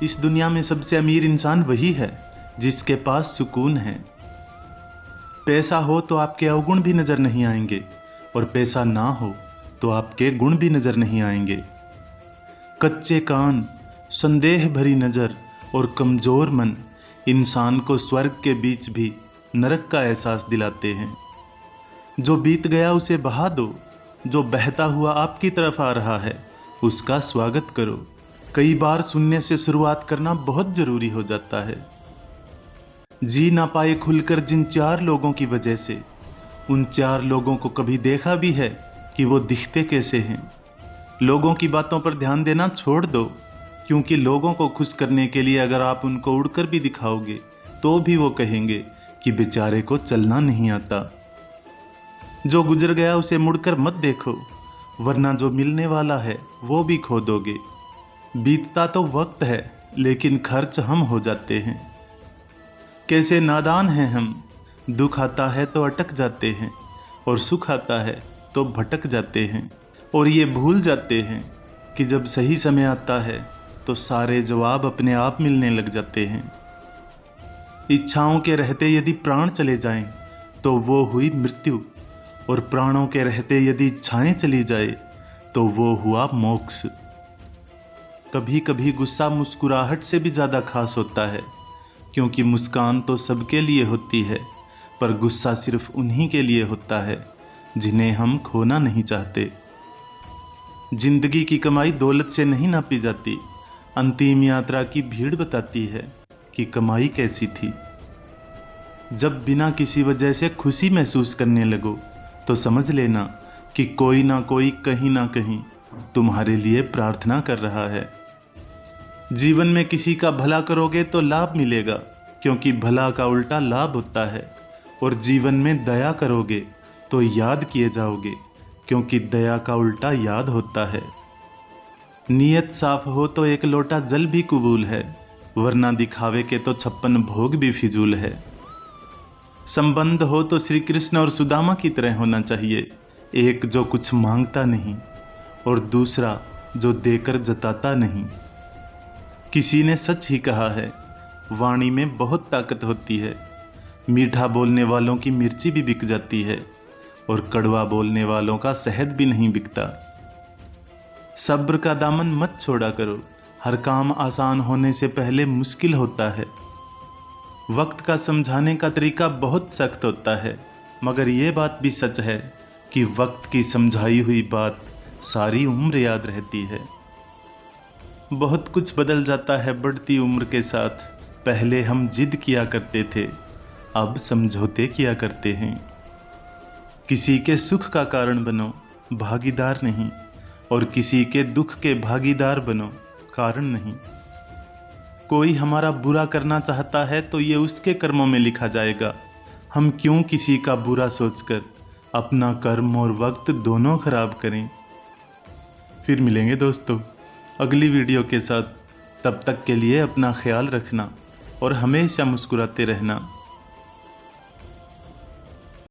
इस दुनिया में सबसे अमीर इंसान वही है जिसके पास सुकून है। पैसा हो तो आपके अवगुण भी नजर नहीं आएंगे और पैसा ना हो तो आपके गुण भी नजर नहीं आएंगे। कच्चे कान, संदेह भरी नजर और कमजोर मन इंसान को स्वर्ग के बीच भी नरक का एहसास दिलाते हैं। जो बीत गया उसे बहा दो, जो बहता हुआ आपकी तरफ आ रहा है उसका स्वागत करो। कई बार सुनने से शुरुआत करना बहुत जरूरी हो जाता है। जी ना पाए खुलकर जिन 4 लोगों की वजह से, उन 4 लोगों को कभी देखा भी है कि वो दिखते कैसे हैं। लोगों की बातों पर ध्यान देना छोड़ दो, क्योंकि लोगों को खुश करने के लिए अगर आप उनको उड़कर भी दिखाओगे तो भी वो कहेंगे कि बेचारे को चलना नहीं आता। जो गुजर गया उसे मुड़कर मत देखो, वरना जो मिलने वाला है वो भी खो दोगे। बीतता तो वक्त है लेकिन खर्च हम हो जाते हैं। कैसे नादान हैं हम, दुख आता है तो अटक जाते हैं और सुख आता है तो भटक जाते हैं और ये भूल जाते हैं कि जब सही समय आता है तो सारे जवाब अपने आप मिलने लग जाते हैं। इच्छाओं के रहते यदि प्राण चले जाएं तो वो हुई मृत्यु, और प्राणों के रहते यदि इच्छाएं चली जाए तो वो हुआ मोक्ष। कभी कभी गुस्सा मुस्कुराहट से भी ज़्यादा खास होता है, क्योंकि मुस्कान तो सबके लिए होती है, पर गुस्सा सिर्फ उन्हीं के लिए होता है जिन्हें हम खोना नहीं चाहते। जिंदगी की कमाई दौलत से नहीं नापी जाती, अंतिम यात्रा की भीड़ बताती है कि कमाई कैसी थी। जब बिना किसी वजह से खुशी महसूस करने लगो तो समझ लेना कि कोई ना कोई कहीं ना कहीं तुम्हारे लिए प्रार्थना कर रहा है। जीवन में किसी का भला करोगे तो लाभ मिलेगा, क्योंकि भला का उल्टा लाभ होता है, और जीवन में दया करोगे तो याद किए जाओगे, क्योंकि दया का उल्टा याद होता है। नीयत साफ हो तो एक लोटा जल भी कबूल है, वरना दिखावे के तो 56 भोग भी फिजूल है। संबंध हो तो श्री कृष्ण और सुदामा की तरह होना चाहिए, एक जो कुछ मांगता नहीं और दूसरा जो देकर जताता नहीं। किसी ने सच ही कहा है, वाणी में बहुत ताकत होती है। मीठा बोलने वालों की मिर्ची भी बिक जाती है और कड़वा बोलने वालों का शहद भी नहीं बिकता। सब्र का दामन मत छोड़ा करो, हर काम आसान होने से पहले मुश्किल होता है। वक्त का समझाने का तरीका बहुत सख्त होता है, मगर ये बात भी सच है कि वक्त की समझाई हुई बात सारी उम्र याद रहती है। बहुत कुछ बदल जाता है बढ़ती उम्र के साथ। पहले हम जिद किया करते थे, अब समझौते किया करते हैं। किसी के सुख का कारण बनो, भागीदार नहीं, और किसी के दुख के भागीदार बनो, कारण नहीं। कोई हमारा बुरा करना चाहता है तो ये उसके कर्मों में लिखा जाएगा। हम क्यों किसी का बुरा सोचकर अपना कर्म और वक्त दोनों खराब करें। फिर मिलेंगे दोस्तों अगली वीडियो के साथ। तब तक के लिए अपना ख्याल रखना और हमेशा मुस्कुराते रहना।